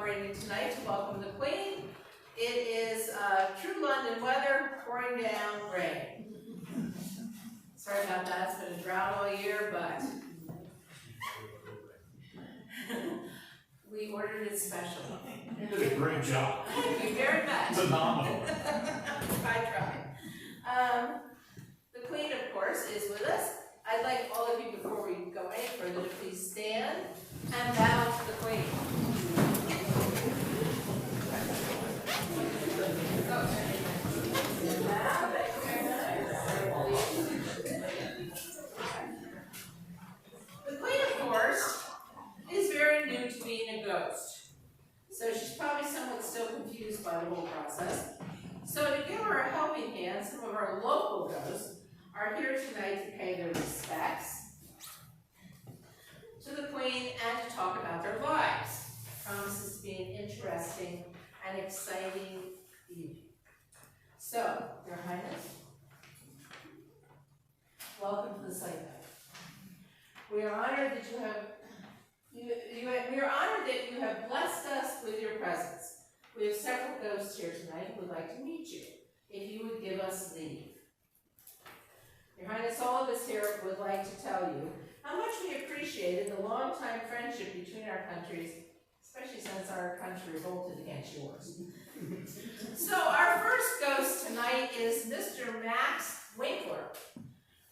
decorating tonight to welcome the Queen. It is true London weather, pouring down rain. Sorry about that, it's been a drought all year, but we ordered it special. You did a great job. Thank you very much. Phenomenal. I tried. The Queen, of course, is with us. I'd like all of you, before we go any further, to please stand and bow to the Queen. The Queen, of course, is very new to being a ghost, so she's probably somewhat still confused by the whole process. So to give her a helping hand, some of our local ghosts are here tonight to pay their respects to the Queen and to talk about their lives. Promises to be an interesting and exciting evening. So, Your Highness, welcome to the Slate Belt. We are honored that we are honored that you have blessed us with your presence. We have several ghosts here tonight who would like to meet you, if you would give us leave. Your Highness, all of us here would like to tell you how much we appreciated the long-time friendship between our countries, especially since our country revolted against yours. So our first ghost tonight is Mr. Max Winkler,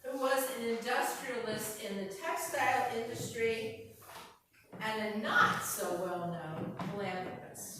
who was an industrialist in the textile industry and a not so well-known philanthropist.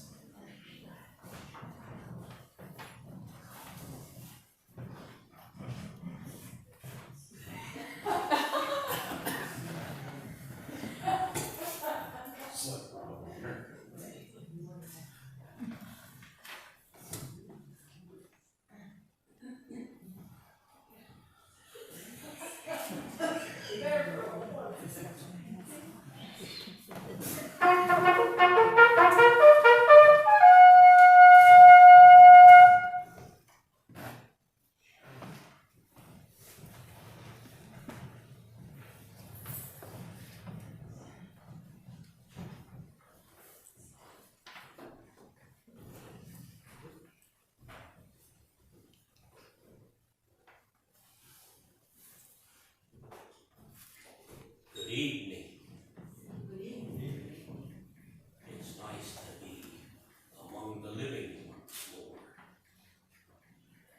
Good evening. Good evening. It's nice to be among the living once more.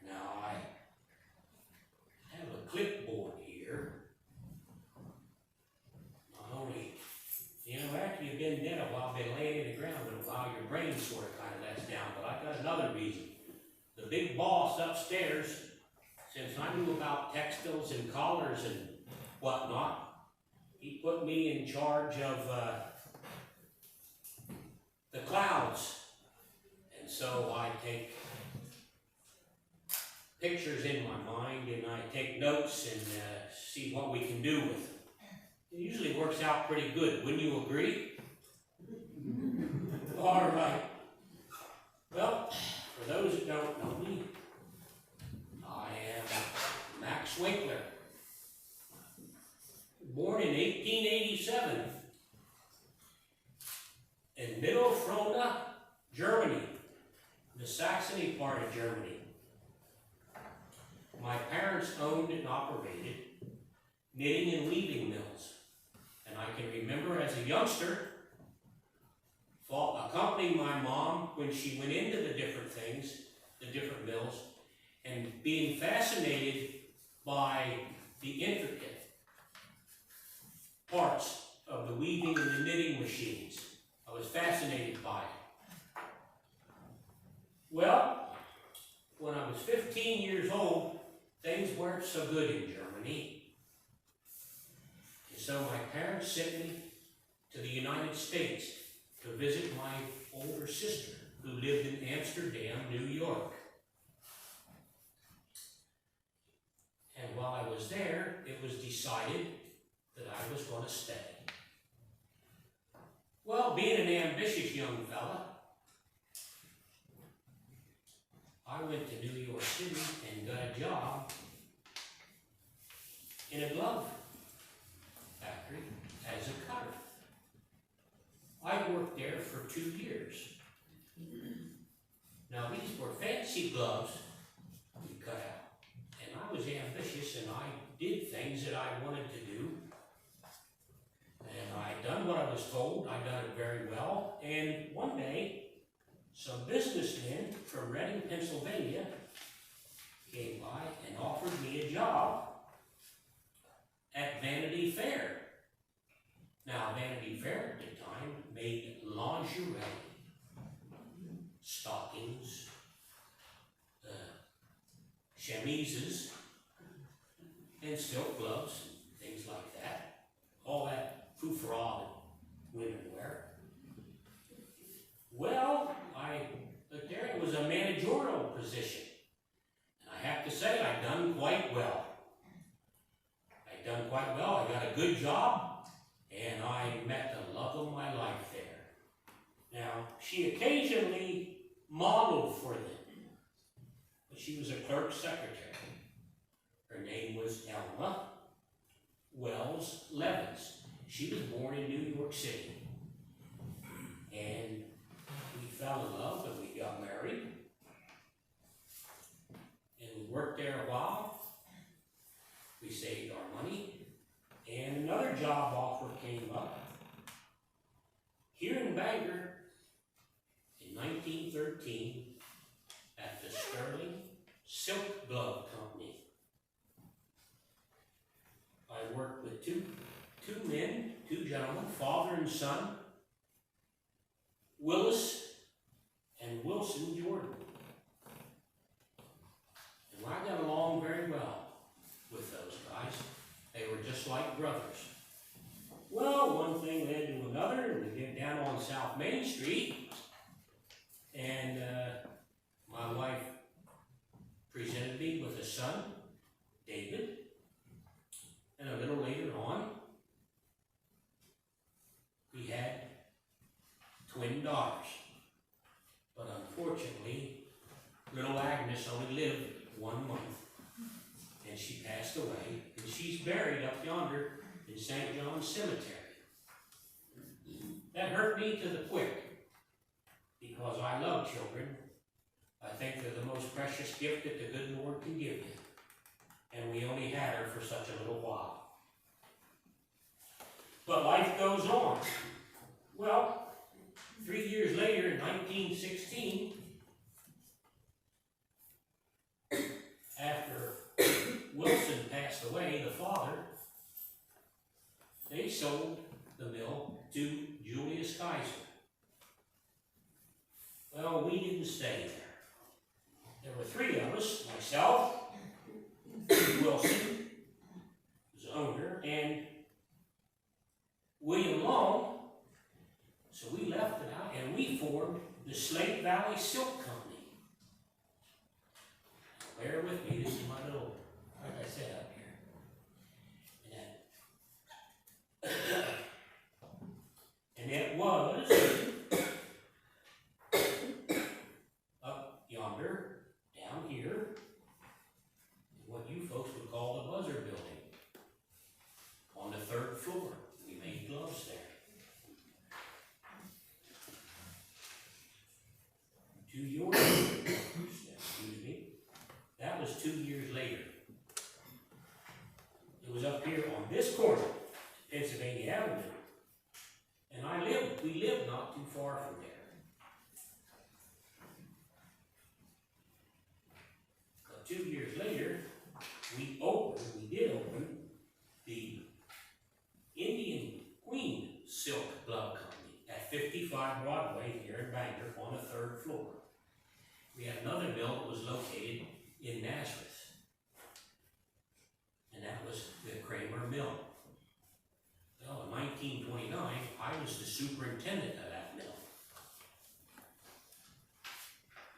Now I have a clipboard here. Not only, after you've been dead a while, been laying in the ground and a while, your brain sort of kind of lets down. But I've got another reason. The big boss upstairs, since I knew about textiles and collars and whatnot, he put me in charge of the clouds. And so I take pictures in my mind and I take notes and see what we can do with them. It usually works out pretty good, wouldn't you agree? All right. Well, for those that don't know me, I am Max Winkler. Born in 1887 in Mittelfrohna, Germany, the Saxony part of Germany. My parents owned and operated knitting and weaving mills, and I can remember as a youngster accompanying my mom when she went into the different things, the different mills, and being fascinated by the intricate parts of the weaving and the knitting machines. I was fascinated by it. Well, when I was 15 years old, things weren't so good in Germany. And so my parents sent me to the United States to visit my older sister, who lived in Amsterdam, New York. And while I was there, it was decided that I was going to stay. Well, being an ambitious young fella, I went to New York City and got a job in a glove factory as a cutter. I worked there for 2 years. Now, these were fancy gloves we cut out, and I was ambitious, and I did things that I wanted to do, and I done what I was told. I done it very well, and one day, some businessmen from Reading, Pennsylvania, came by and offered me a job at Vanity Fair. Now, Vanity Fair at the time made lingerie, stockings, chemises, and silk gloves, things like that. All that foo-fra that women wear. Well, I looked there, it was a managerial position. And I have to say, I done quite well. I got a good job, and I met the love of my life there. Now, she occasionally modeled for them, but she was a clerk secretary. Her name was Elma Wells Levins. She was born in New York City. And we fell in love and we got married. And we worked there a while. We saved our money. And another job offer came up here in Bangor in 1913 at the Sterling Silk Glove Company. I worked with two men, two gentlemen, father and son, Willis and Wilson Jordan. And I got along very well with those guys. They were just like brothers. Well, one thing led to another, and we get down on South Main Street, and my wife presented me with a son, David, and a little later on, we had twin daughters. But unfortunately, little Agnes only lived 1 month, and she passed away, and she's buried up yonder in St. John's Cemetery. That hurt me to the quick, because I love children. I think they're the most precious gift that the good Lord can give you. And we only had her for such a little while. But life goes on. Well, 3 years later, in 1916, after Wilson passed away, the father, they sold the mill to Julius Kaiser. Well, we didn't stay there. There were 3 of us, myself, Wilson, was owner, and William Long. So we left it out, and we formed the Slate Valley Silk Company. Bear with me, this is my little, like I said, up here. And it was up yonder, down here, what you folks would call the Buzzer Building. On the 3rd floor, we made gloves there. 2 years, excuse me, that was 2 years later. It was up here on this corner, Pennsylvania Avenue. And we lived not too far from there. But 2 years later, we did open the Indian Queen Silk Glove Company at 55 Broadway here in Bangor on the 3rd floor. We had another mill that was located in Nazareth, and that was the Kramer Mill. Well, in 1929, I was the superintendent of that mill.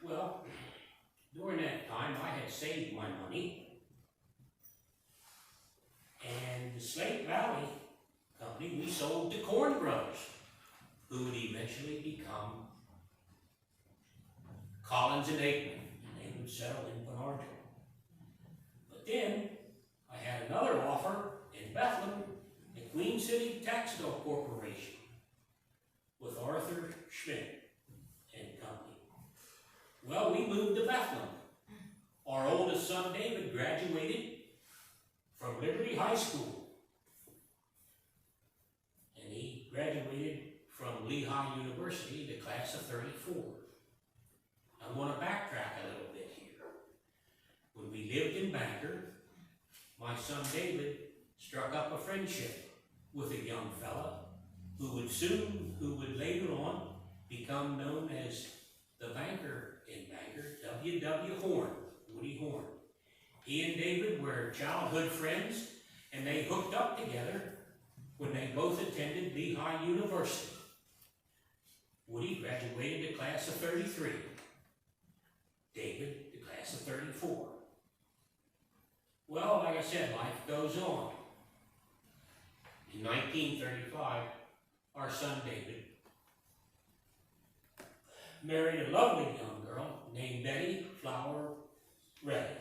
Well, during that time, I had saved my money, and the Slate Valley Company, we sold to Corn Brothers, who would eventually become Collins and Aikman, and they would settle in Bernardo. But then, I had another offer in Bethlehem, the Queen City Textile Corporation. with Arthur Schmidt and company. Well, we moved to Bethlehem. Our oldest son, David, graduated from Liberty High School. And he graduated from Lehigh University, the class of 34. I want to backtrack a little bit here. When we lived in Bangor, my son David struck up a friendship with a young fella who would later on become known as the banker in Bangor, W.W. Horn, Woody Horn. He and David were childhood friends, and they hooked up together when they both attended Lehigh University. Woody graduated the class of 33. David, the class of 34. Well, like I said, life goes on. In 1935, our son David married a lovely young girl named Betty Flower Reddy.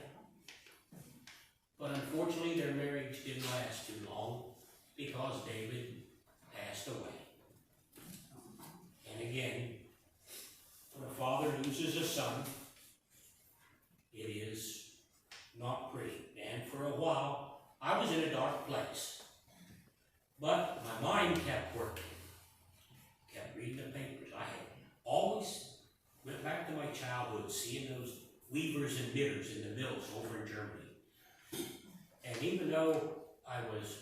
But unfortunately, their marriage didn't last too long because David passed away. And again, when a father loses a son, it is not pretty. And for a while, I was in a dark place. But my mind kept working. Kept reading the papers. I had always went back to my childhood, seeing those weavers and knitters in the mills over in Germany. And even though I was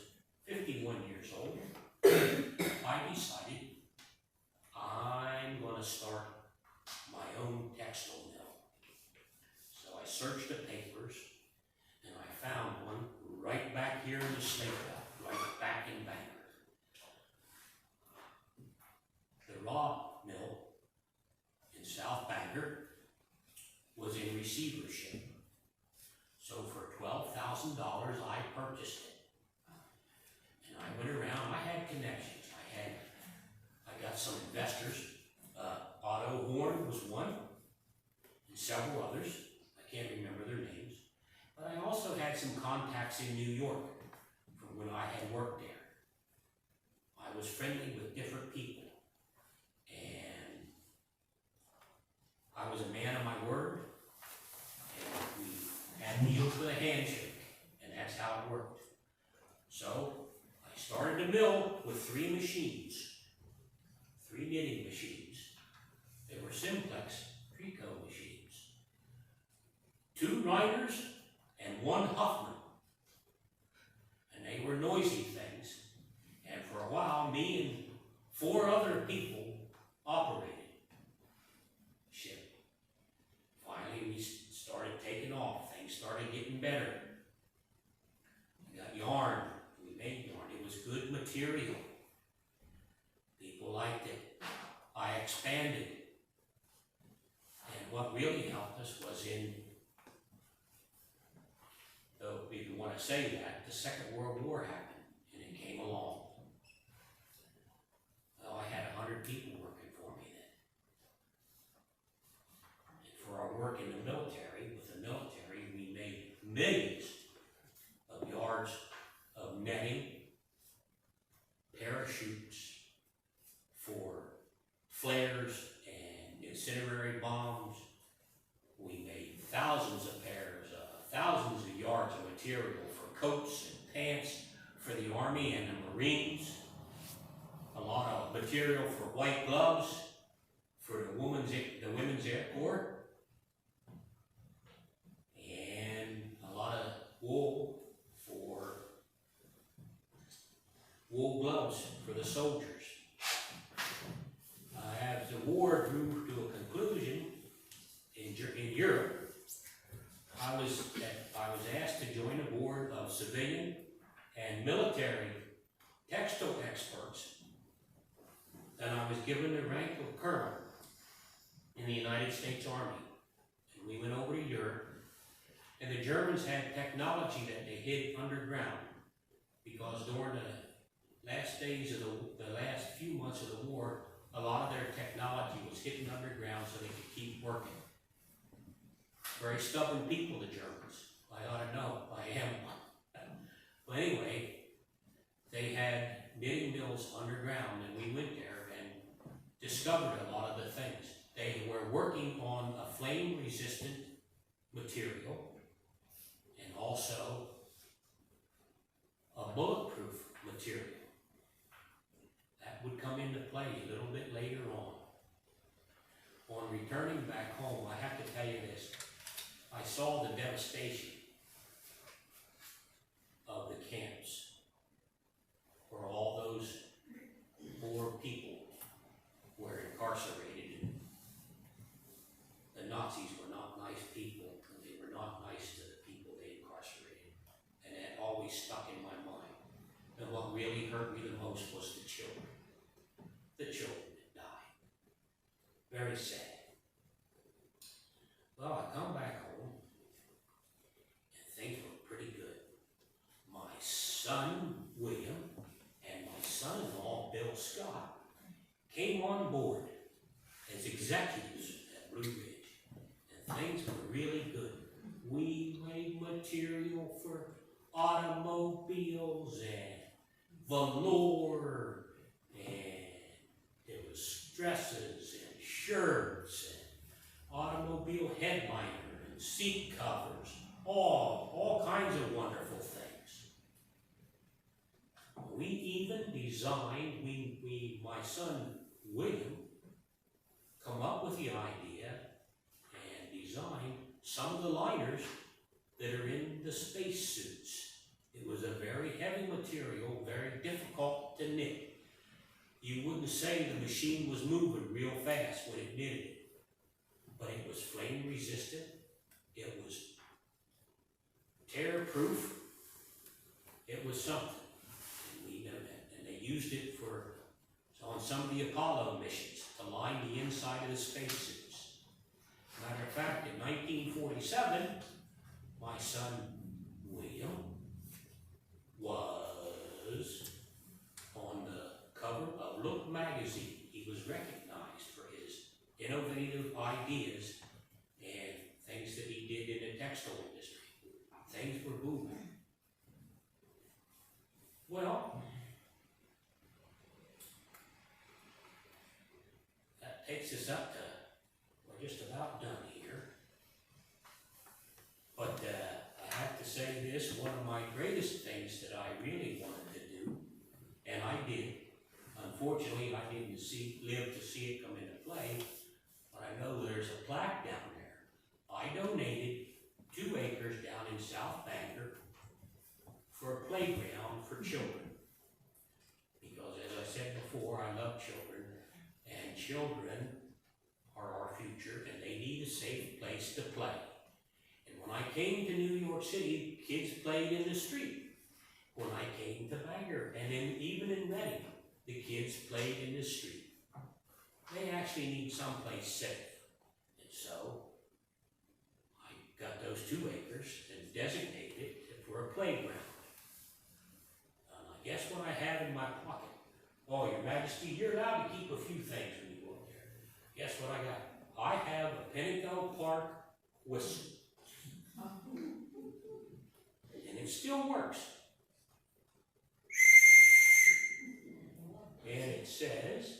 51 years old, I decided I'm going to start my own textile mill. So I searched the papers, and I found one right back here in the Slate Belt, right back in Bangor. The raw mill in South Bangor was in receivership. So for $12,000, I purchased it. And I went around, I had connections. I got some investors. Otto Horn was one, and several others. I can't remember their names. But I also had some contacts in New York from when I had worked there. I was friendly with different people. And I was a man of my word. And we had deals with a handshake. And that's how it worked. So I started a mill with 3 machines. 3 knitting machines. They were simplex tricot machines. 2 Reiners and 1 Huffman. And they were noisy things. And for a while, me and 4 other people operated ship. Finally, we started taking off. Things started getting better. We got yarn. We made yarn. It was good material. People liked it. I expanded. And what really helped us was though if you want to say that, the Second World War happened, and it came along. Well, I had 100 people working for me then. And for our work in the military, we made millions of yards of netting, parachutes for flares and incendiary bombs. We made thousands of thousands of yards of material for coats and pants for the Army and the Marines. A lot of material for white gloves for the Women's Air Corps. And a lot of wool gloves for the soldiers. As the war drew to a conclusion in Europe, I was asked to join a board of civilian and military textile experts. And I was given the rank of colonel in the United States Army. And we went over to Europe, and the Germans had technology that they hid underground, because during the last days of the last few months of the war, a lot of their technology was hidden underground so they could keep working. Very stubborn people, the Germans. I ought to know. I am one. But anyway, they had knitting mills underground, and we went there, and discovered a lot of the things. They were working on a flame-resistant material and also a bulletproof material. That would come into play a little bit later on. On returning back home, I have to tell you this. I saw the devastation of the camps where all those poor people were incarcerated. The Nazis were not nice people, and they were not nice to the people they incarcerated. And that always stuck in my mind. And what really hurt me the most was the children. The children that died. Very sad. Well, I come back home, and things were pretty good. My son, William, and my son-in-law, Bill Scott, came on board as executives at Blue Ridge, and things were really good. We made material for automobiles and velour, and there was dresses and shirts and automobile headliner and seat covers, all kinds of wonderful things. We even designed, my son William, come up with the idea and designed some of the liners that are in the spacesuits. It was a very heavy material, very difficult to knit. You wouldn't say the machine was moving real fast when it knitted it, but it was flame resistant, it was tear proof, it was something. And they used it on some of the Apollo missions to line the inside of the spacesuits. Matter of fact, in 1947, my son William was on the cover of Look magazine. He was recognized for his innovative ideas and things that he did in the textile industry. Things were booming. Well, that takes us up to, we're just about done here. But I have to say this, one of my greatest things that I really wanted to do, and I did. Unfortunately, I didn't live to see it come into play, but I know there's a plaque down there. I donated 2 acres down in South Bangor for a playground for children. Because as I said before, I love children, and children are our future, and they need a safe place to play. And when I came to New York City, kids played in the street. When I came to Bangor, and even in Reading, the kids played in the street. They actually need someplace safe. And so, I got those 2 acres and designated it for a playground. And I guess what I have in my pocket, oh, Your Majesty, you're allowed to keep a few things when you go up there. Guess what I got? I have a Pinnacle Park whistle. And it still works. And it says,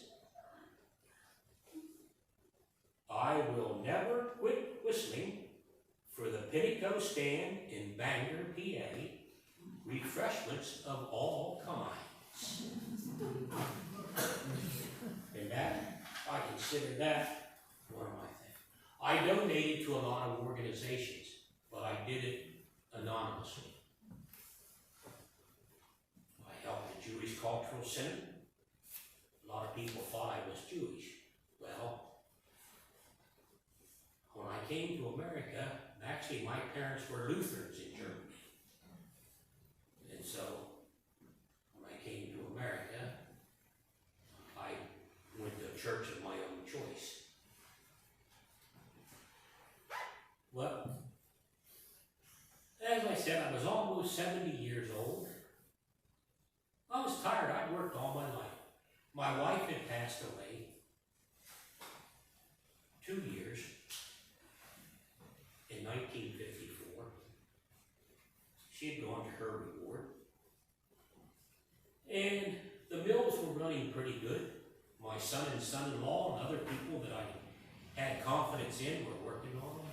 I will never quit whistling for the Pinnacle stand in Bangor, PA, refreshments of all kinds. And that, I consider that one of my things. I donated to a lot of organizations, but I did it anonymously. I helped the Jewish Cultural Center. A lot of people thought I was Jewish. Well, when I came to America, actually my parents were Lutherans in Germany. And so, when I came to America, I went to a church of my own choice. Well, as I said, I was almost 70 years old. I was tired. I'd worked all my life. My wife had passed away 2 years in 1954. She had gone to her reward. And the mills were running pretty good. My my son and son-in-law and other people that I had confidence in were working on them.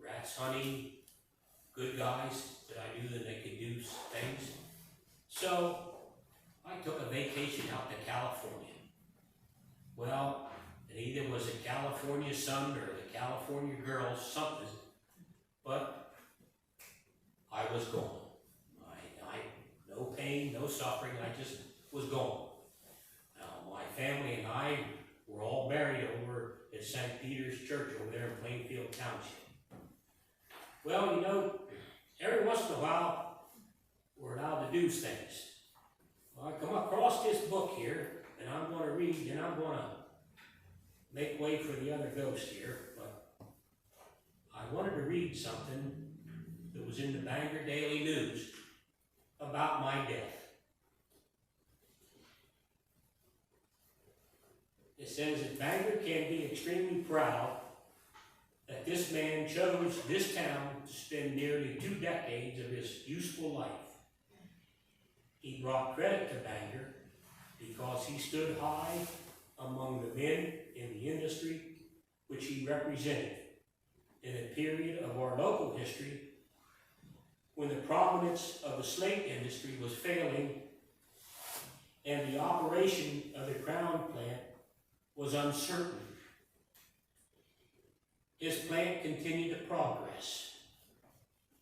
Rats hunting, good guys that I knew that they could do things. So I took a vacation out to California. Well, it either was a California sun or the California girls, something, but I was gone. No pain, no suffering, I just was gone. Now, my family and I were all buried over at St. Peter's Church over there in Plainfield Township. Well, you know, every once in a while, we're allowed to do things. Well, I come across this book here, and I'm going to read, and I'm going to make way for the other ghost here, but I wanted to read something that was in the Bangor Daily News about my death. It says that Bangor can be extremely proud that this man chose this town to spend nearly 2 decades of his useful life. He brought credit to Bangor because he stood high among the men in the industry which he represented in a period of our local history when the prominence of the slate industry was failing and the operation of the Crown plant was uncertain. His plant continued to progress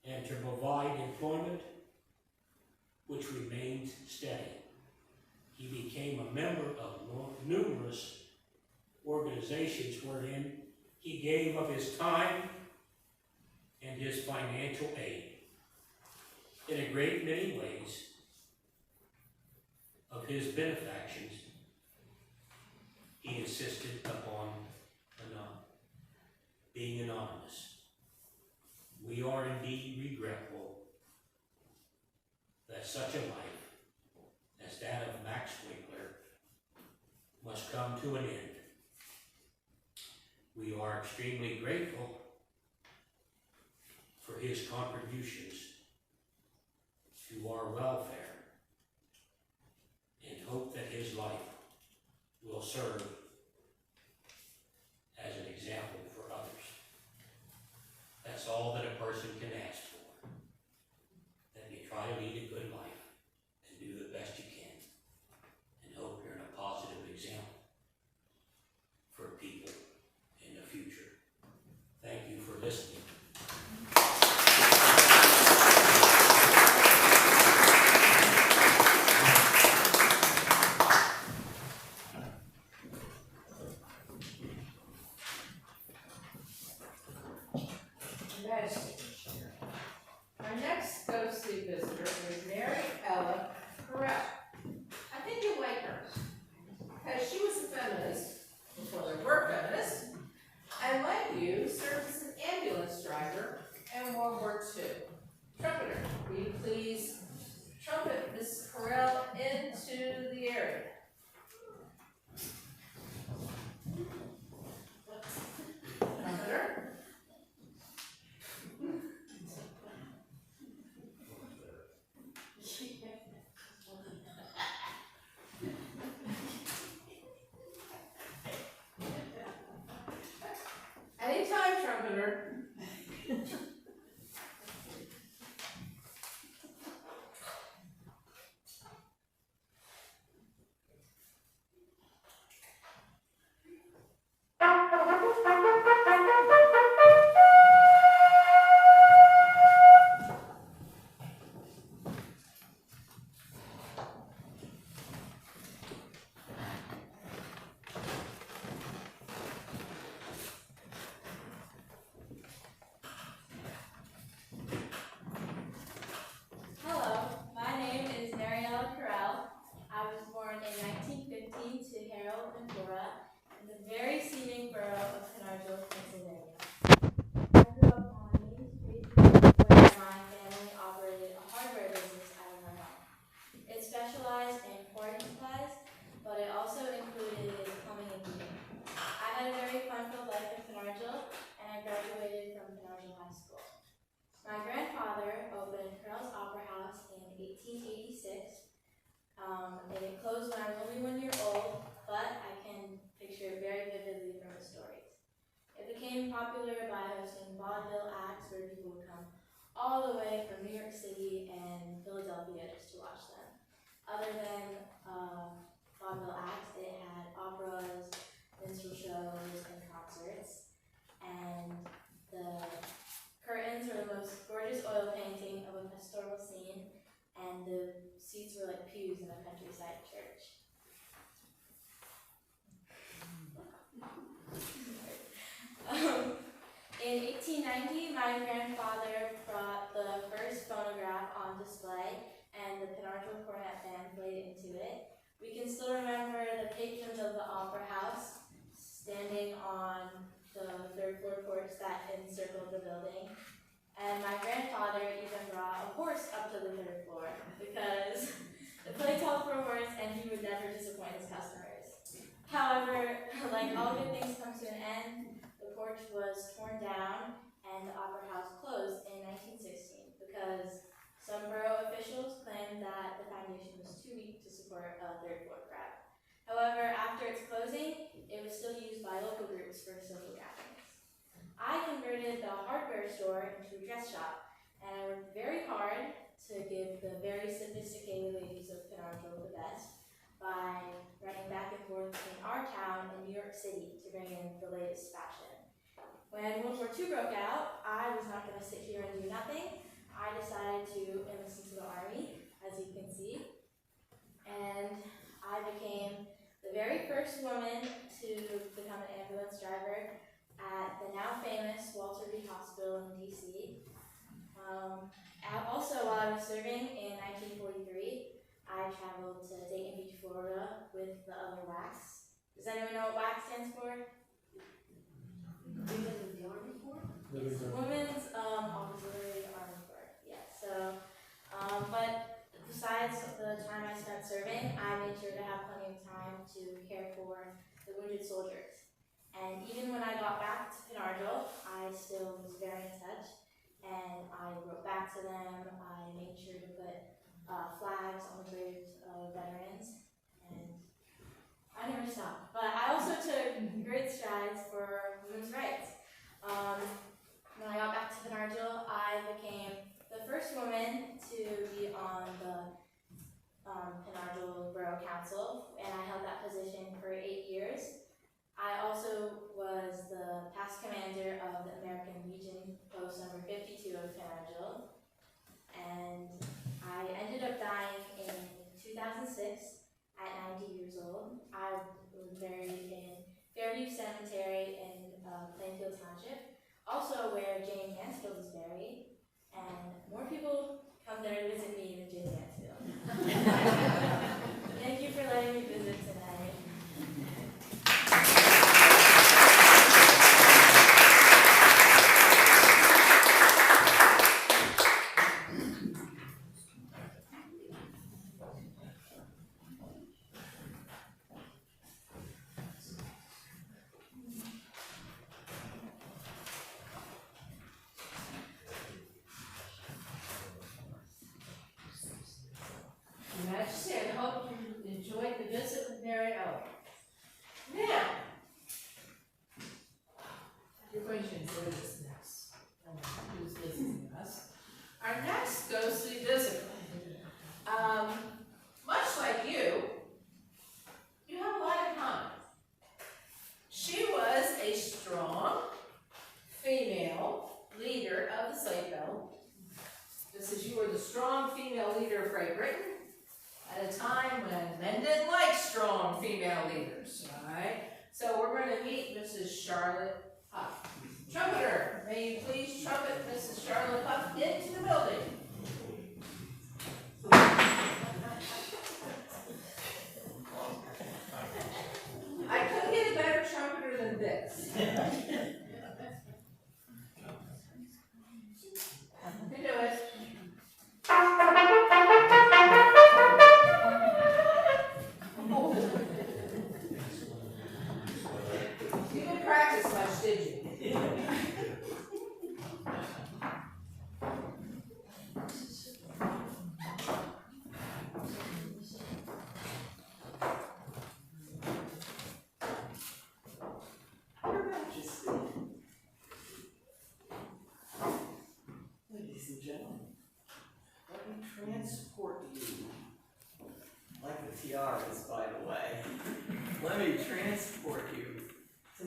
and to provide employment which remained steady. He became a member of numerous organizations wherein he gave of his time and his financial aid. In a great many ways of his benefactions, he insisted upon being anonymous. We are indeed regretful that such a life as that of Max Winkler must come to an end. We are extremely grateful for his contributions to our welfare and hope that his life will serve as an example for others. That's all that a person can ask for, that you try to lead a good life and do the best you can and hope you're a positive example for people in the future. Thank you for listening. Our next ghostly visitor is Mary Ella Correll. I think you'll like her, because she was a feminist before there were feminists, and like you, served as an ambulance driver in World War II. Trumpeter, will you please trumpet Miss Correll into the area? Trumpeter. popular by hosting vaudeville acts where people would come all the way from New York City and Philadelphia just to watch them. Other than vaudeville acts, it had operas, minstrel shows, and concerts. And the curtains were the most gorgeous oil painting of a pastoral scene, and the seats were like pews in a countryside church. In 1890, my grandfather brought the first phonograph on display, and the Penargil Cornet Band played into it. We can still remember the patrons of the Opera House standing on the third floor porch that encircled the building. And my grandfather even brought a horse up to the third floor because the play called for a horse and he would never disappoint his customers. However, like all good things come to an end, the porch was torn down and the Opera House closed in 1916 because some borough officials claimed that the foundation was too weak to support a third floor crowd. However, after its closing, it was still used by local groups for social gatherings. I converted the hardware store into a dress shop, and I worked very hard to give the very sophisticated ladies of Penargil the best by running back and forth between our town and New York City to bring in the latest fashion. When World War II broke out, I was not going to sit here and do nothing. I decided to enlist into the Army, as you can see, and I became the very first woman to become an ambulance driver at the now famous Walter Reed Hospital in DC. Also, while I was serving in 1943, I traveled to Dayton Beach, Florida with the other WACs. Does anyone know what WAC stands for? Women's Auxiliary Army Corps. Yeah, so, but besides the time I spent serving, I made sure to have plenty of time to care for the wounded soldiers. And even when I got back to Penargil, I still was very in touch, and I wrote back to them. I made sure to put flags on the graves of veterans, and I never stopped. But I also took great strides for women's rights. When I got back to Penargil, I became the first woman to be on the Penargil Borough Council, and I held that position for 8 years. I also was the past commander of the American Legion post number 52 of Penargil, and I ended up dying in 2006 at 90 years old. I was buried in Fairview Cemetery in Plainfield Township, also where Jane Mansfield is buried, and more people come there to visit me than Jane Mansfield. Thank you for letting me visit tonight. Your Majesty, I hope you enjoyed the visit with Mary Ellen. Now, you're going to enjoy this next. Who's visiting us? Our next ghostly visitor. Much like you have a lot in common. She was a strong female leader of the Slate Belt, just as you were the strong female leader of Great Britain at a time when men didn't like strong female leaders, all right? So we're going to meet Mrs. Charlotte Huff. Trumpeter, may you please trumpet Mrs. Charlotte Huff into the building. I couldn't get a better trumpeter than this. You can do it. You didn't practice much, did you? Your Majesty.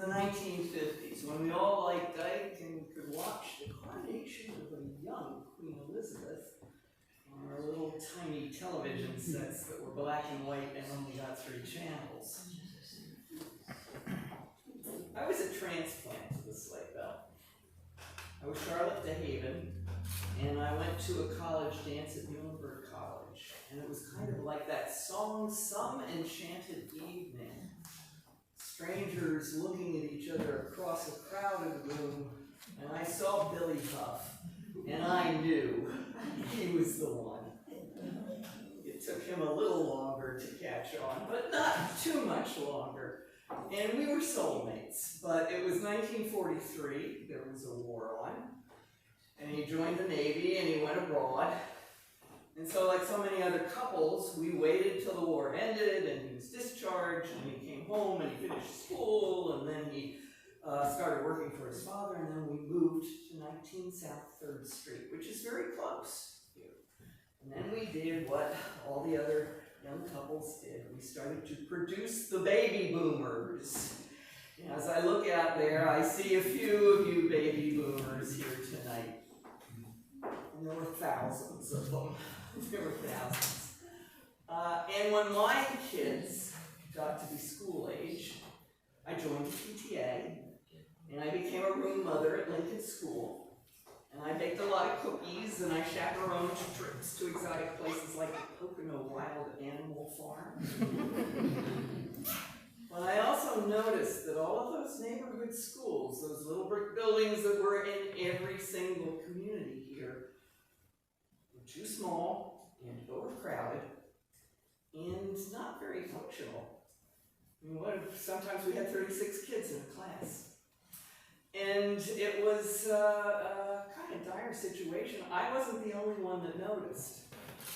the 1950s, when we all liked Ike and could watch the coronation of a young Queen Elizabeth on our little tiny television sets that were black and white and only got 3 channels. I was a transplant to the Slate Belt. I was Charlotte DeHaven, and I went to a college dance at Muhlenberg College, and it was kind of like that song, Some Enchanted Evening. Strangers looking at each other across a crowded room, and I saw Billy Huff, and I knew he was the one. It took him a little longer to catch on, but not too much longer. And we were soulmates, but it was 1943, there was a war on, and he joined the Navy and he went abroad. And so like so many other couples, we waited till the war ended and he was discharged and he came home and he finished school and then he started working for his father, and then we moved to 19 South 3rd Street, which is very close here. And then we did what all the other young couples did. We started to produce the baby boomers. And as I look out there, I see a few of you baby boomers here tonight. And there were thousands of them. There were thousands. And when my kids got to be school age, I joined the PTA, and I became a room mother at Lincoln School. And I baked a lot of cookies, and I chaperoned trips to exotic places like the Pocono Wild Animal Farm. But I also noticed that all of those neighborhood schools, those little brick buildings that were in every single community here, were too small and overcrowded and not very functional. I mean, sometimes we had 36 kids in a class. And it was a kind of dire situation. I wasn't the only one that noticed.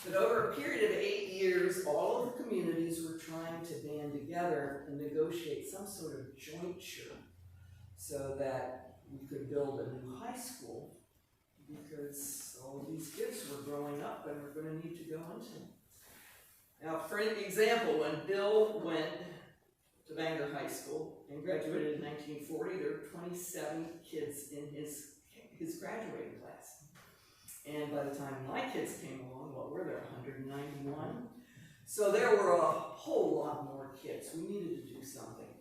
But over a period of 8 years, all of the communities were trying to band together and negotiate some sort of jointure so that we could build a new high school, because all of these kids were growing up and were going to need to go into it. Now, for example, when Bill went to Bangor High School and graduated in 1940, there were 27 kids in his graduating class. And by the time my kids came along, what were there, 191? So there were a whole lot more kids. We needed to do something.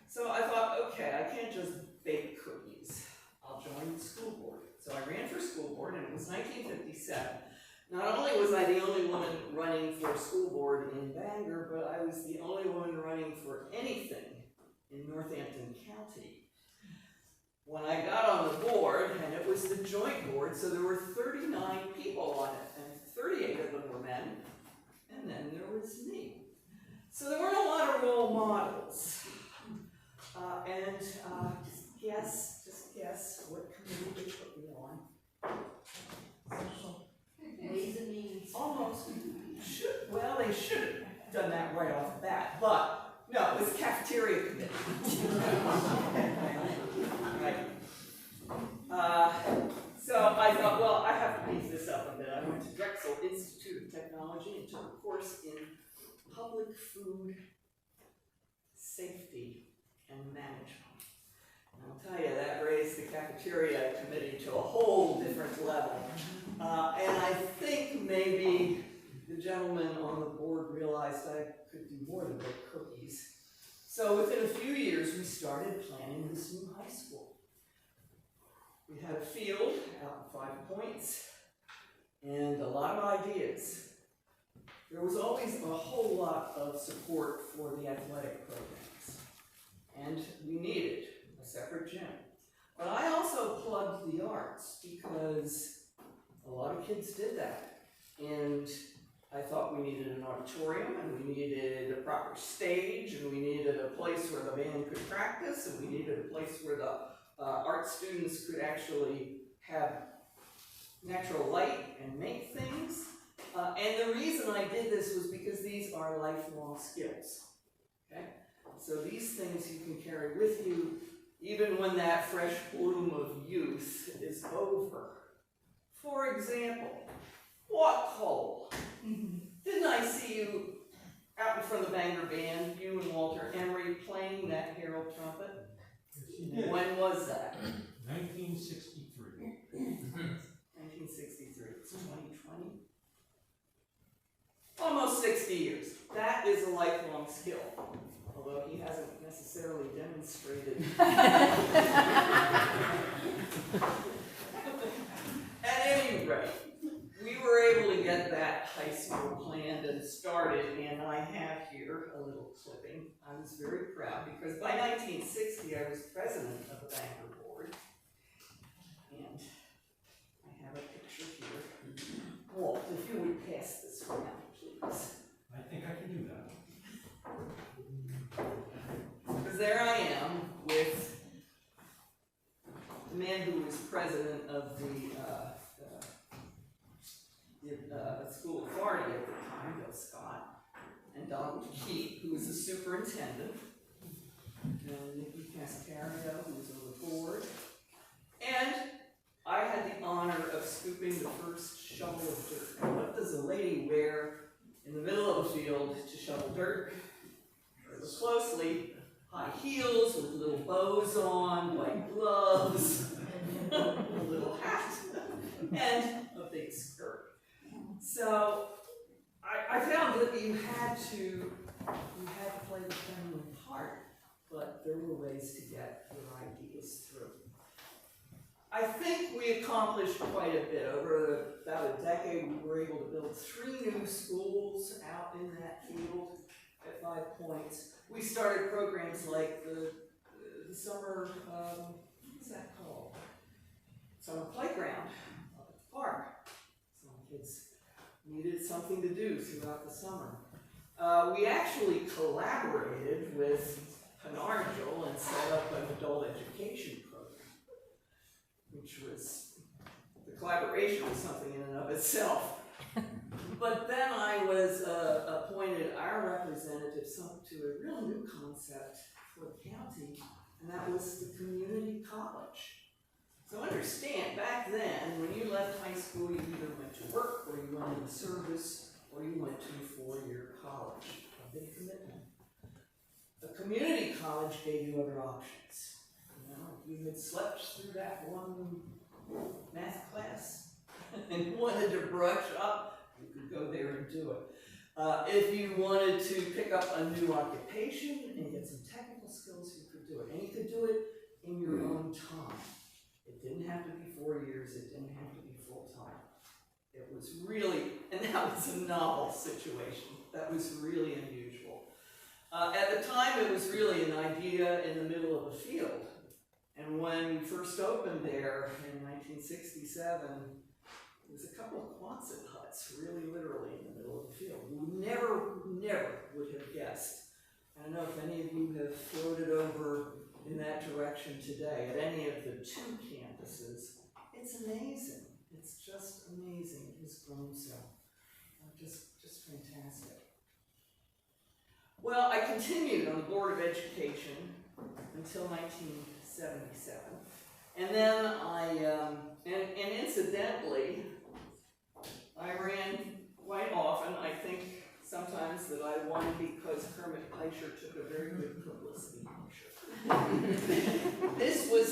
So I thought, okay, I can't just bake cookies. I'll join the school board. So I ran for school board, and it was 1957. Not only was I the only woman running for school board in Bangor, but I was the only woman running for anything in Northampton County. When I got on the board, and it was the joint board, so there were 39 people on it, and 38 of them were men, and then there was me. So there weren't a lot of role models. Just guess what committee they put me on. Ways and means. Almost. Well, they should have done that right off the bat, but no, it was cafeteria committee. Right. So I thought, well, I have to beef this up a bit. I went to Drexel Institute of Technology and took a course in public food safety and management. And I'll tell you, that raised the cafeteria committee to a whole different level. And I think maybe the gentleman on the board realized I could do more than bake cookies. So within a few years, we started planning this new high school. We had a field out in 5 Points and a lot of ideas. There was always a whole lot of support for the athletic programs, and we needed a separate gym. But I also plugged the arts because a lot of kids did that, and I thought we needed an auditorium, and we needed a proper stage, and we needed a place where the band could practice, and we needed a place where the art students could actually have natural light and make things. And the reason I did this was because these are lifelong skills. Okay? So these things you can carry with you even when that fresh bloom of youth is over. For example, what hole? Didn't I see you out in front of the Bangor band, you and Walter Emery, playing that Herald trumpet? She did. When was that? 1963. 1963, it's 2020. Almost 60 years. That is a lifelong skill, although he hasn't necessarily demonstrated. At any rate, we were able to get that high school planned and started, and I have here a little clipping. I was very proud because by 1960 I was president of the Bangor board, and I have a picture here. Walt, if you would pass this around, please. I think I can do that. Because there I am with the man who was president of the school authority at the time, Bill Scott, and Donald Keat, who was the superintendent, and Nikki Cascario, who was on the board, and I had the honor of scooping the first shovel of dirt. And what does a lady wear in the middle of a field to shovel dirt? Very closely, high heels with little bows on, white gloves, a little hat, and a big skirt. So I found that you had to play the feminine part, but there were ways to get your ideas through. I think we accomplished quite a bit. Over about a decade, we were able to build 3 new schools out in that field at 5 Points. We started programs like the summer, what's that called? Summer playground up at the park. Some kids needed something to do throughout the summer. We actually collaborated with Penargil and set up an adult education program, which was, the collaboration was something in and of itself. But then I was appointed our representative to a real new concept for the county, and that was the community college. So understand, back then, when you left high school, you either went to work, or you went into service, or you went to a 4-year college. A big commitment. A community college gave you other options. You know, if you had slept through that one math class and wanted to brush up, you could go there and do it. If you wanted to pick up a new occupation and get some technical skills, you could do it. And you could do it in your own time. It didn't have to be 4 years, it didn't have to be full-time. It was really, and that was a novel situation. That was really unusual. At the time, it was really an idea in the middle of a field. And when we first opened there in 1967, there was a couple of Quonset huts, really literally in the middle of the field. We never would have guessed. I don't know if any of you have floated over in that direction today at any of the 2 campuses. It's amazing. It's just amazing. It has grown so. Just fantastic. Well, I continued on the Board of Education until 1977. And then and incidentally, I ran quite often. I think sometimes that I won because Kermit Fleischer took a very good publicity picture. This was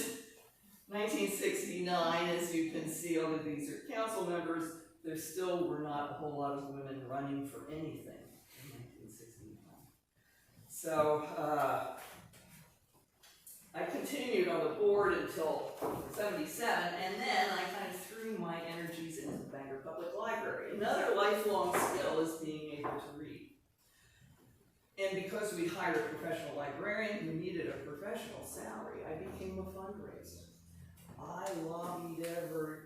1969, as you can see, although these are council members, there still were not a whole lot of women running for anything in 1969. So I continued on the board until 77, and then I kind of threw my energies into the Bangor Public Library. Another lifelong skill is being able to read. And because we hired a professional librarian who needed a professional salary, I became a fundraiser. I lobbied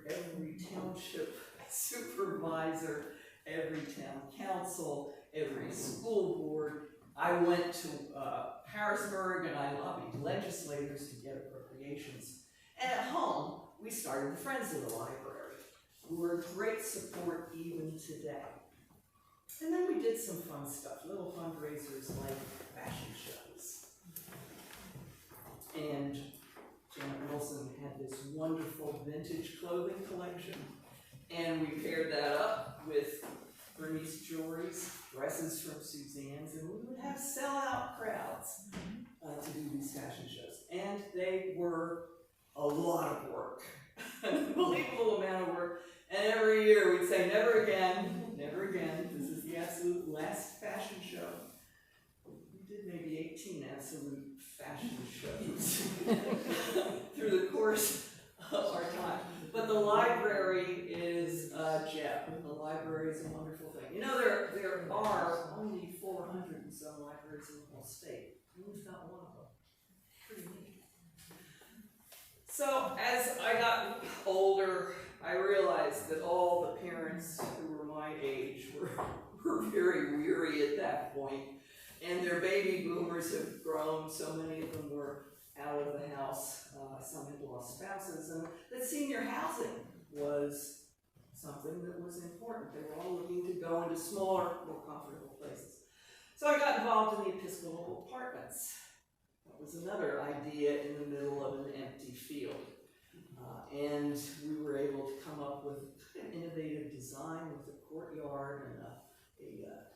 every township supervisor, every town council, every school board. I went to Harrisburg and I lobbied legislators to get appropriations. And at home, we started the Friends of the Library, who are great support even today. And then we did some fun stuff, little fundraisers like fashion shows. And Janet Wilson had this wonderful vintage clothing collection, and we paired that up with Bernice Jory's dresses from Suzanne's, and we would have sellout crowds to do these fashion shows. And they were a lot of work, an unbelievable amount of work. And every year we'd say, never again, never again. This is the absolute last fashion show. We did maybe 18 absolute fashion shows through the course of our time. But the library is a gem. The library is a wonderful thing. You know, there are only 400 and some libraries in the whole state. We've got one of them. Pretty neat. So as I got older, I realized that all the parents who were my age were very weary at that point, and their baby boomers have grown. So many of them were out of the house. Some had lost spouses, and that senior housing was something that was important. They were all looking to go into smaller, more comfortable places. So I got involved in the Episcopal Apartments. That was another idea in the middle of an empty field. And we were able to come up with an innovative design with a courtyard and a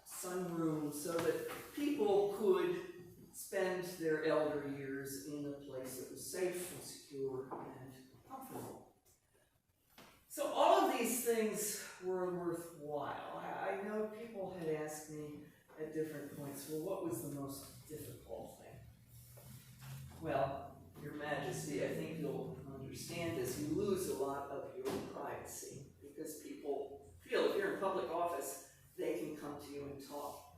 sunroom so that people could spend their elder years in a place that was safe and secure and comfortable. So all of these things were worthwhile. I know people had asked me at different points, well, what was the most difficult thing? Well, Your Majesty, I think you'll understand this, you lose a lot of your privacy because people feel if you're in public office, they can come to you and talk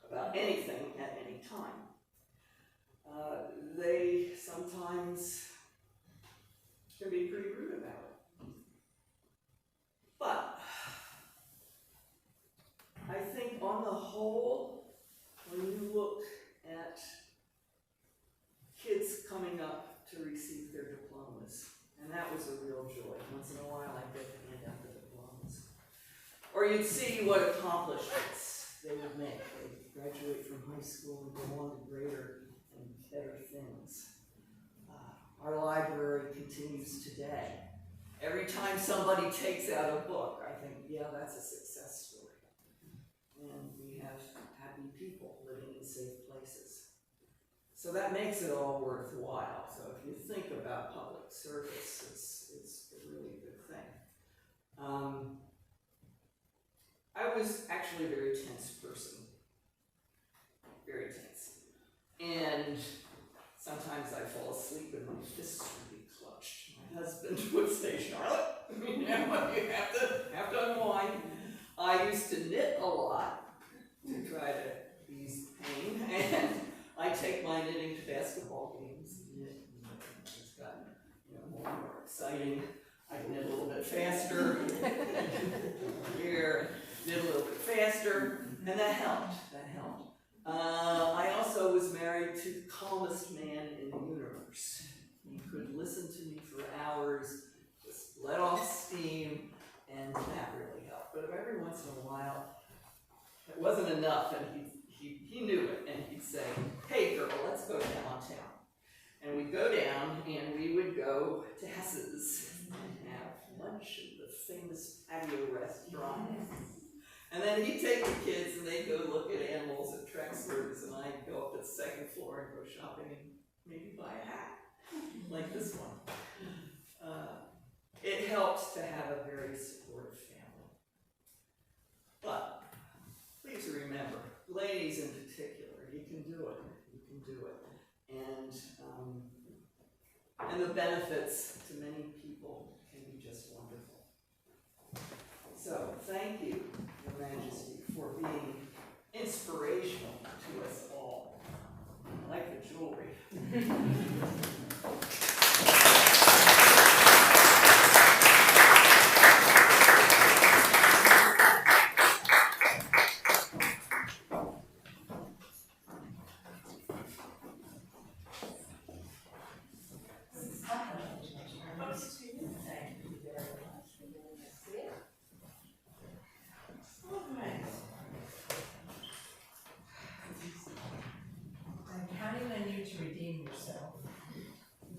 about anything at any time. They sometimes can be pretty rude about it. But I think on the whole, when you look at kids coming up to receive their diplomas, and that was a real joy. Once in a while I'd get to hand out the diplomas. Or you'd see what accomplishments they would make. They'd graduate from high school and go on to greater and better things. Our library continues today. Every time somebody takes out a book, I think, yeah, that's a success story. And we have happy people living in safe places. So that makes it all worthwhile. So if you think about public service, it's a really good thing. I was actually a very tense person. Very tense. And sometimes I'd fall asleep and my fists would be clutched. My husband would say, Charlotte, you have to unwind. I used to knit a lot to try to ease pain, and I take my knitting to basketball games and knit. It's gotten more and more exciting. I knit a little bit faster. Here, knit a little bit faster, and that helped. I also was married to the calmest man in the universe. He could listen to me for hours, just let off steam, and that really helped. But every once in a while, it wasn't enough, and he knew it, and he'd say, hey girl, let's go downtown. And we'd go down, and we would go to Hess's and have lunch at the famous patio restaurant. And then he'd take the kids and they'd go look at animals at Trexler's, and I'd go up to the second floor and go shopping and maybe buy a hat, like this one. It helps to have a very supportive family. But please remember, ladies in particular, you can do it. And the benefits to many people can be just wonderful. So thank you, Your Majesty, for being inspirational to us all. I like the jewelry.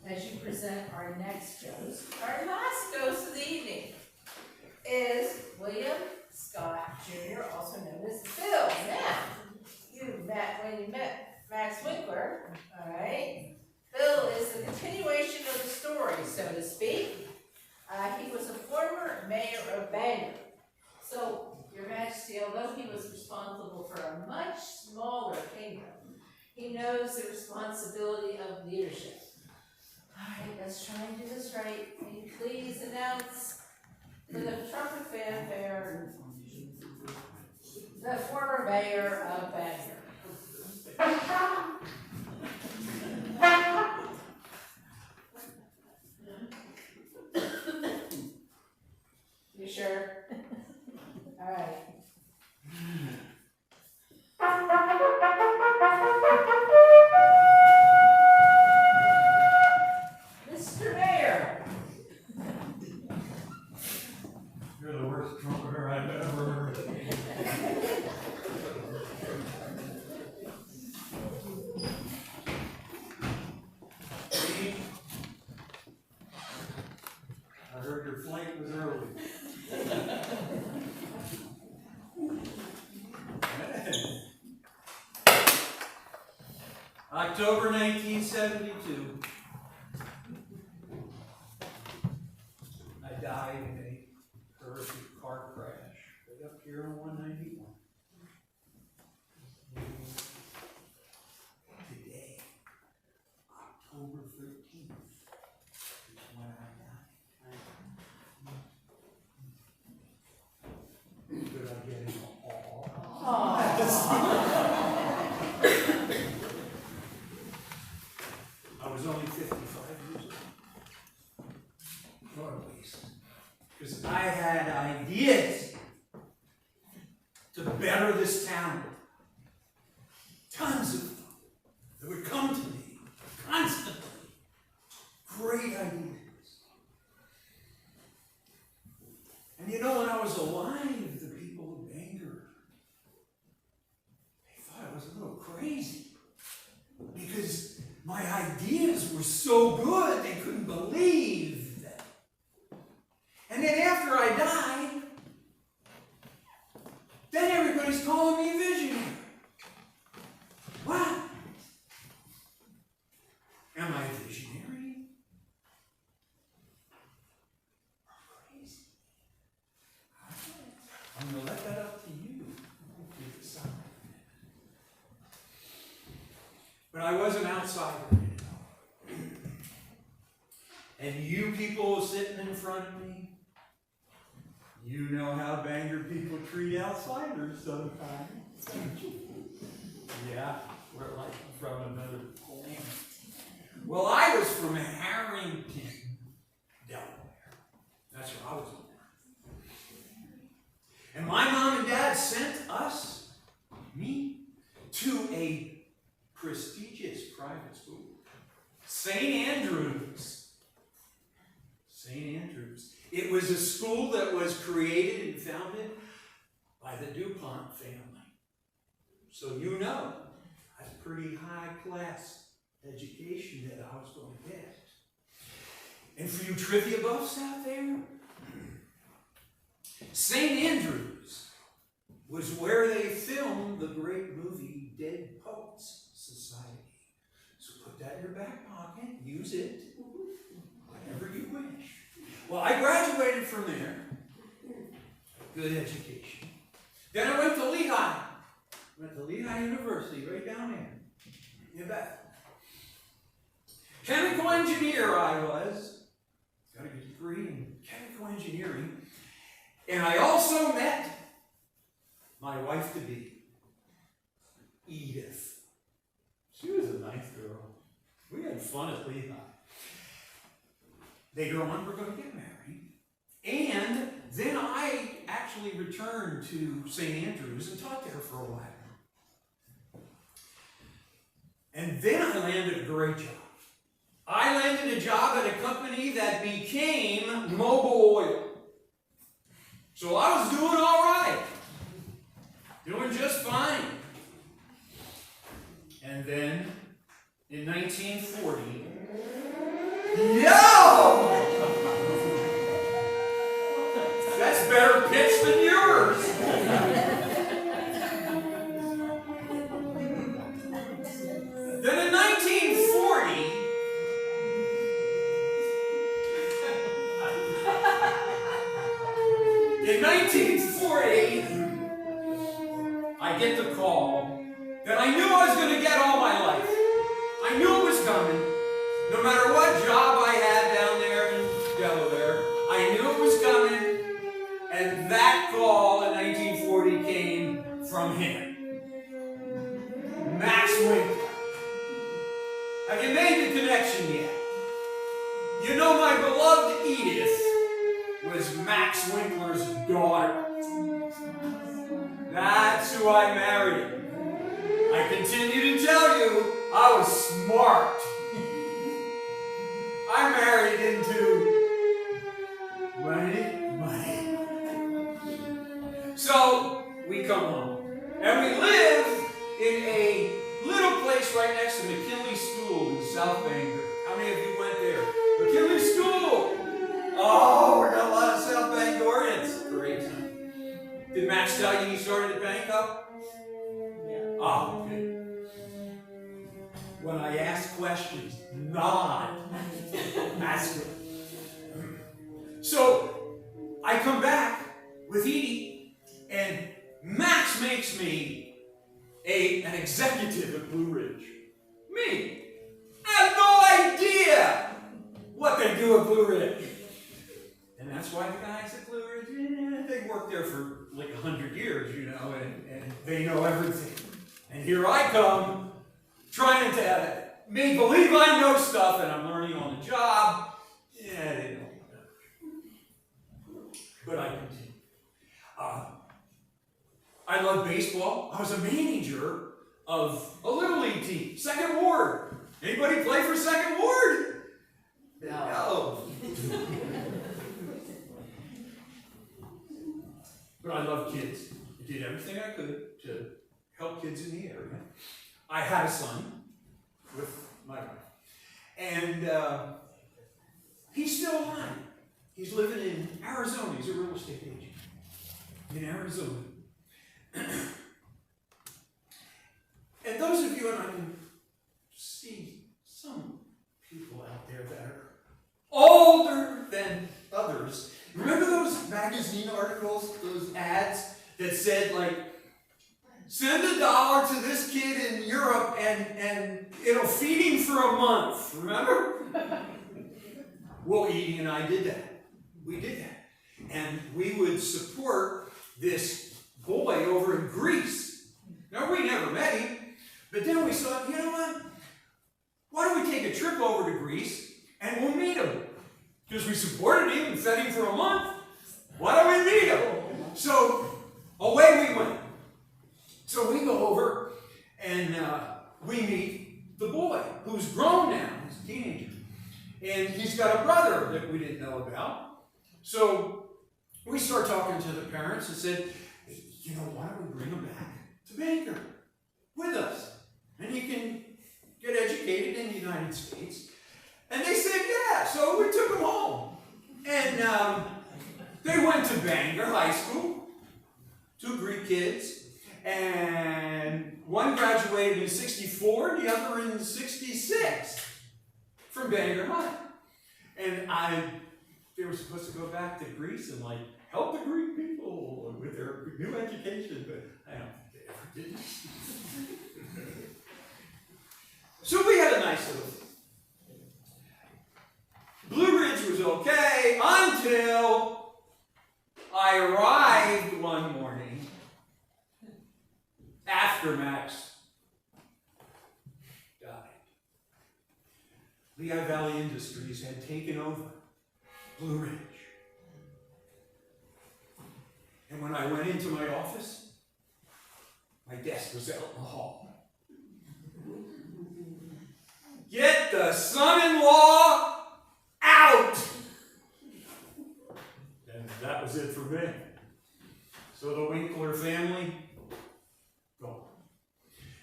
As you present our next toast. Our last toast of the evening is William Scott Jr., also known as Bill. Now, when you met Max Winkler, all right? Bill is the continuation of responsible for a much smaller kingdom. He knows the responsibility of leadership. All right, let's try and do this right. Can you please announce for the trumpet fanfare the former mayor of Bangor? You sure? All right. Mr. Mayor. You're the worst trumpeter I've ever heard. I heard your flight was early. October 1972. I died in a horrific car crash right up here on 191. Today, October 13th, is when I died. Could I get in the hall? I was only 55 years old. What a waste. Because I had ideas to better this town. Tons of them that would come to me constantly. Great ideas. And you know, when I was alive, the people of Bangor, they thought I was a little crazy. Because my ideas were so good, they couldn't believe them. And then after I died, then everybody's calling me a visionary. What? Am I a visionary? Or crazy? I'm going to let that up to you to decide. But I was an outsider, you know. And you people sitting in front of me, you know how Bangor people treat outsiders sometimes. Yeah, we're like from another planet. Well, I was from Harrington, Delaware. That's where I was born. And my mom and dad sent us, me, to a prestigious private school. St. Andrews. St. Andrews. It was a school that was created and founded by the DuPont family. So you know, that's a pretty high class education that I was going to get. And for you trivia buffs out there, St. Andrews was where they filmed the great movie Dead Poets Society. So put that in your back pocket, use it, whatever you wish. Well, I graduated from there, good education. Then I went to Lehigh. Went to Lehigh University, right down there, in Bethel. Chemical engineer I was. Got a degree in chemical engineering. And I also met my wife-to-be, Edith. She was a nice girl. We had fun at Lehigh. Later on, we're going to get married. And then I actually returned to St. Andrews and taught there for a while. And then I landed a great job. I landed a job at a company that became Mobil Oil. So I was doing all right. Doing just fine. And then, in 1940, no! That's better pitch than yours. Then in 1940, I I get the call that I knew I was going to get all my life. I knew it was coming. No matter what job I had down there in Delaware, I knew it was coming. And that call in 1940 came from him. Max Winkler. Have you made the connection yet? You know my beloved Edith was Max Winkler's daughter. That's who I married. I continue to tell you, I was smart. I married into money. So, we come home. And we live in a little place right next to McKinley School in South Bangor. How many of you went there? McKinley School! Oh, we got a lot of South Bangorians. Great. Did Max tell you he started at Bangkok? Yeah. Oh, okay. When I ask questions, nod. Ask it. So, I come back with Edie, and Max makes me an executive at Blue Ridge. Me. I have no idea what they do at Blue Ridge. And that's why the guys at Blue Ridge, they worked there for like 100 years, you know, and they know everything. And here I come, trying to make believe I know stuff, and I'm learning on the job. Yeah, they don't know. But I continue. I love baseball. I was a manager of a Little League team, Second Ward. Anybody play for Second Ward? No. But I love kids. I did everything I could to help kids in the area. I had a son with my wife. And he's still alive. He's living in Arizona. He's a real estate agent in Arizona. And those of you, and I can see some people out there that are older than others. Remember those magazine articles, those ads that said, like, send $1 to this kid in Europe and it'll feed him for a month. Remember? Well, Edie and I did that. We did that. And we would support this boy over in Greece. Now, we never met him, but then we thought, you know what? Why don't we take a trip over to Greece and we'll meet him? Because we supported him and fed him for a month. Why don't we meet him? So, away we went. So we go over and we meet the boy, who's grown now. He's a teenager. And he's got a brother that we didn't know about. So we start talking to the parents and said, hey, you know, why don't we bring him back to Bangor with us? And he can get educated in the United States. And they said, yeah. So we took him home. And they went to Bangor High School, 2 Greek kids. And one graduated in '64, the other in '66 from Bangor High. And they were supposed to go back to Greece and like help the Greek people with their new education, but I don't think they ever did. So we had a nice little thing. Blue Ridge was okay until I arrived one morning after Max died. Lehigh Valley Industries had taken over Blue Ridge. And when I went into my office, my desk was out in the hall. Get the son-in-law out! And that was it for me. So the Winkler family, gone.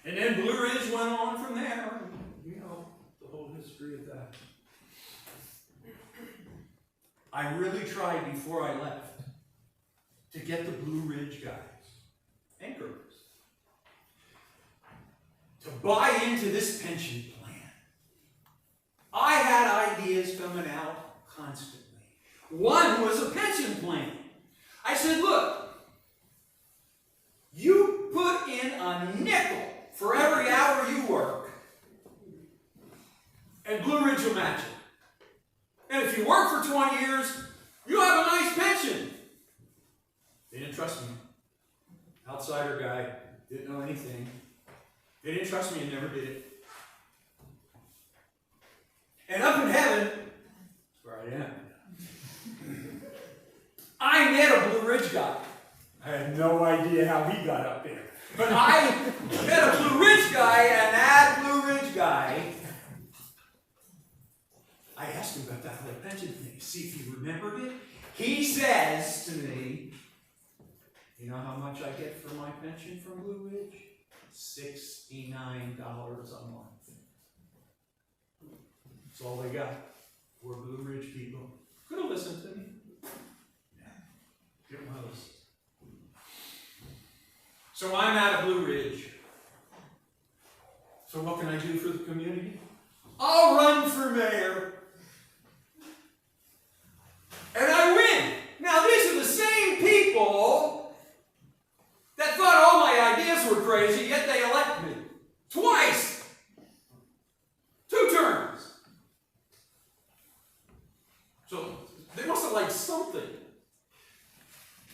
And then Blue Ridge went on from there. You know, the whole history of that. I really tried before I left to get the Blue Ridge guys and girls to buy into this pension plan. I had ideas coming out constantly. One was a pension plan. I said, look, you put in a nickel for every hour you work. And Blue Ridge will match it. And if you work for 20 years, you have a nice pension. They didn't trust me. Outsider guy, didn't know anything. They didn't trust me and never did it. And up in heaven, that's where I am, I met a Blue Ridge guy. I had no idea how he got up there. But I met a Blue Ridge guy, and that Blue Ridge guy, I asked him about that whole pension thing, see if he remembered it. He says to me, you know how much I get for my pension from Blue Ridge? $69 a month. That's all they got. Poor Blue Ridge people. Could have listened to me. Yeah. Didn't want to listen. So I'm out of Blue Ridge. So what can I do for the community? I'll run for mayor. And I win. Now these are the same people that thought all my ideas were crazy, yet they elect me. Twice. 2 terms. So they must have liked something.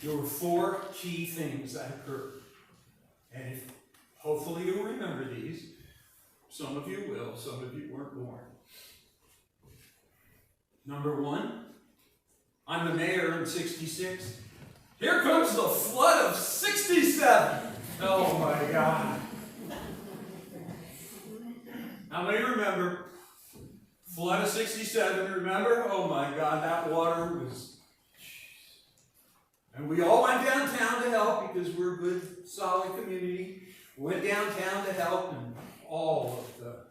There were 4 key things that occurred. And if, hopefully you'll remember these. Some of you will, some of you weren't born. Number 1, I'm the mayor in '66. Here comes the flood of '67. Oh my God. How many remember? Flood of '67, remember? Oh my God, that water was... And we all went downtown to help because we're a good, solid community. We went downtown to help, and all of the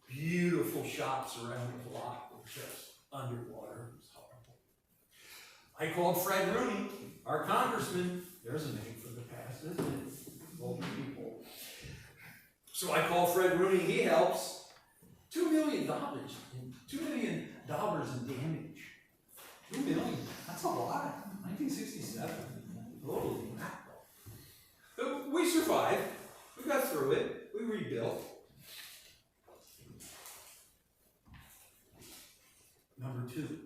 beautiful shops around the block were just underwater. It was horrible. I called Fred Rooney, our congressman. There's a name for the past, isn't it? Old people. So I called Fred Rooney, he helps. $2 million. $2 million in damage. $2 million. That's a lot. 1967. Holy mackerel. We survived. We got through it. We rebuilt. Number 2.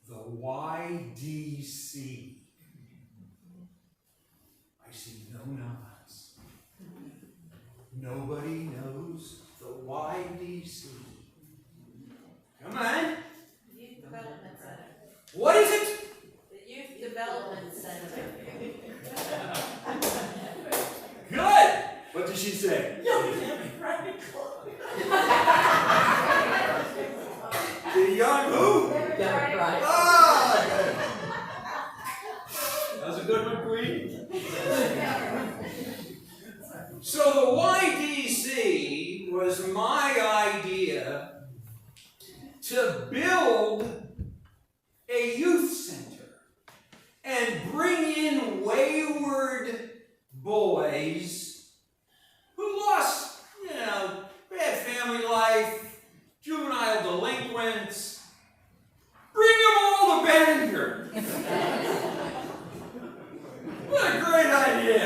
The YDC. I see no nods. Nobody knows the YDC. Come on. Youth Development Center. What is it? The Youth Development Center. Good. What did she say? The young who? Democratic. Ah, good. That was a good one, Queen. So the YDC was my idea to build a youth center and bring in wayward boys who lost, bad family life, juvenile delinquents. Bring them all to Bangor. What a great idea.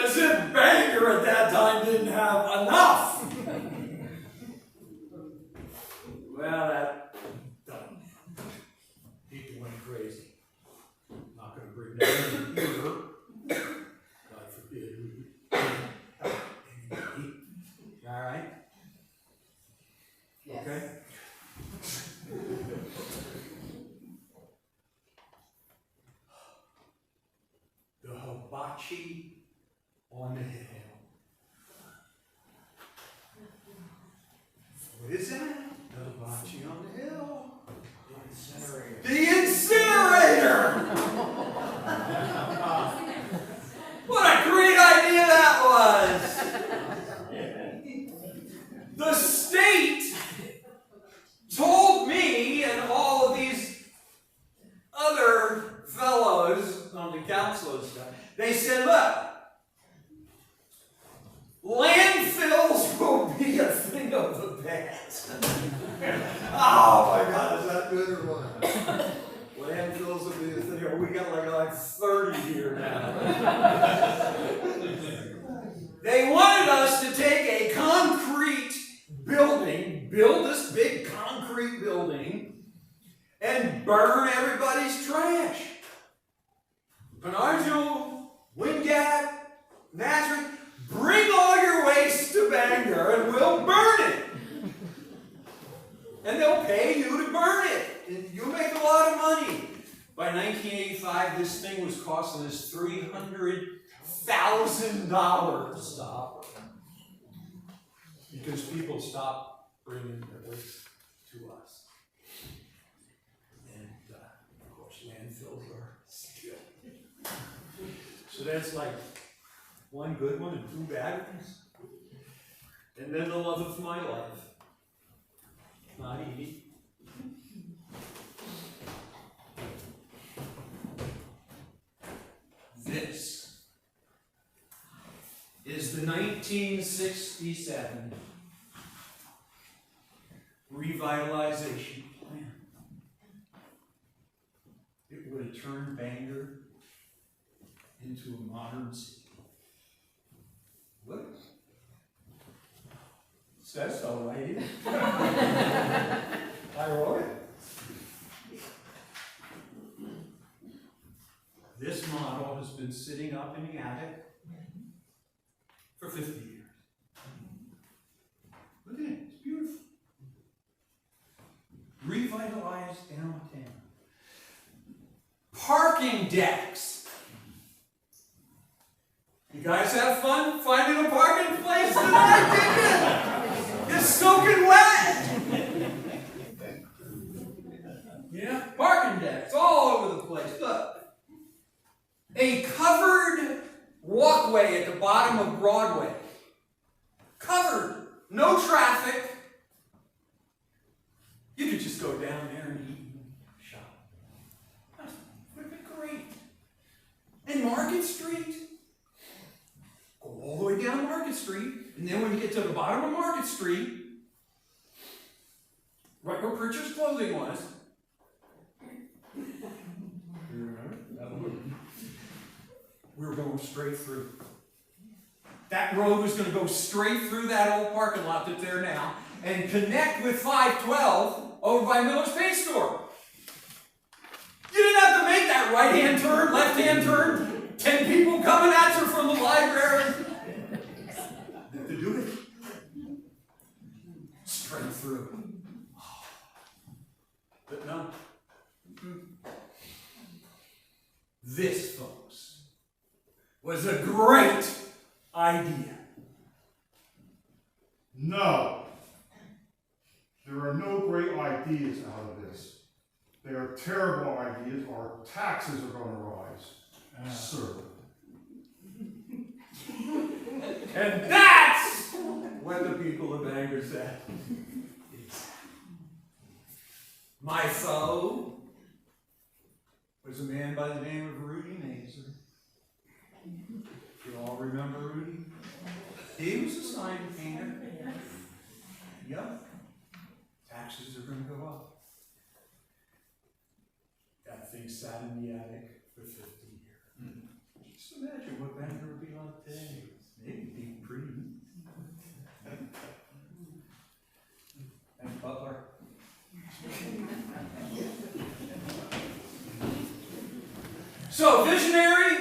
As if Bangor at that time didn't have enough. Well, that done. People went crazy. Not going to bring that in here. God forbid we help anybody. All right? Yes. Okay? The hibachi on the hill. What is that? The hibachi on the hill. The incinerator! What a great idea that was! The state told me and all of these other fellows on the council and stuff, they said, look, landfills will be a thing of the past. Oh my God, is that good or what? Landfills will be a thing. We got like build this big concrete building and burn everybody's trash. Penargil, Wind Gap, Nazareth, bring all your waste to Bangor and we'll burn it. And they'll pay you to burn it. And you'll make a lot of money. By 1985, this thing was costing us $300,000 to stop. Because people stopped bringing their waste to us. And, of course, landfills are still. So that's like one good one and two bad ones. And then the love of my life. Not easy. This is the 1967 revitalization plan. It would have turned Bangor into a modern city. What? Says so right here. I wrote it. This model has been sitting up in the attic for 50 years. Look at it, it's beautiful. Revitalized downtown. Parking decks. You guys have fun finding a parking place tonight, didn't you? It's soaking wet. Yeah, parking decks all over the place. Look. A covered walkway at the bottom of Broadway. Covered. No traffic. You could just go down there and eat and shop. That would have been great. And Market Street. Go all the way down Market Street. And then when you get to the bottom of Market Street, right where Pritchard's Clothing was. You remember? That would. We were going straight through. That road was going to go straight through that old parking lot that's there now and connect with 512 over by Miller's Paint Store. You didn't have to make that right-hand turn, left-hand turn, 10 people coming at you from the library. To do it. Straight through. But no. This, folks, was a great idea. No. There are no great ideas out of this. They are terrible ideas. Our taxes are going to rise. Sir. And that's what the people of Bangor said. My foe was a man by the name of Rudy Mazer. You all remember Rudy? He was a sign painter. Yep. Taxes are going to go up. That thing sat in the attic for 50 years. Just imagine what Bangor would be like today. Maybe be pretty. And Butler. So, visionary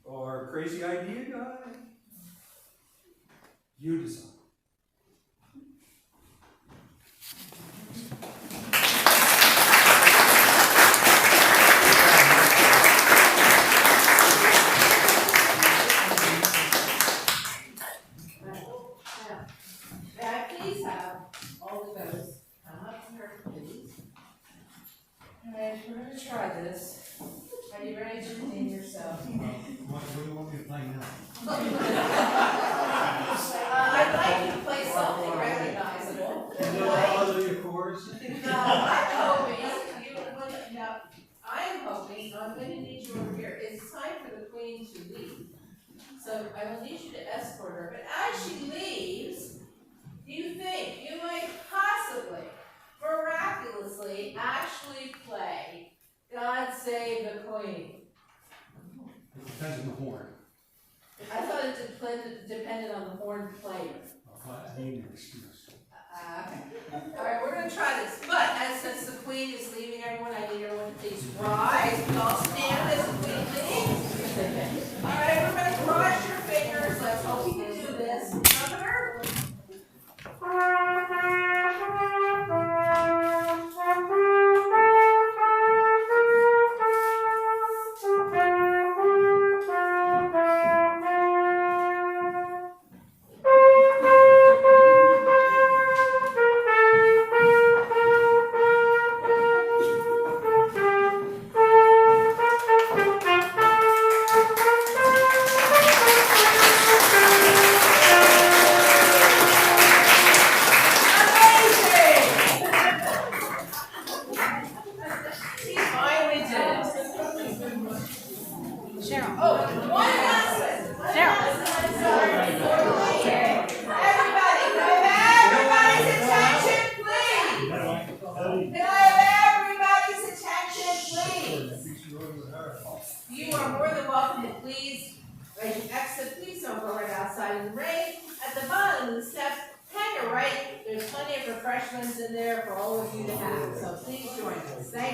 or crazy idea guy? You decide. Please have all of those come up here, please. Alright, we're going to try this. Are you ready to redeem yourself? What do you want me to play now? I'd like you to play something recognizable. Hallelujah chorus. No, I'm hoping, I'm going to need you over here. It's time for the Queen to leave. So I will need you to escort her. But as she leaves, do you think you might possibly, miraculously, actually play God Save the Queen? It depends on the horn. I thought it depended on the horn player. I need an excuse. And please, as you exit, please don't go right outside in the rain. At the bottom of the steps, hang a right. There's plenty of refreshments in there for all of you to have, so please join us. Thank you.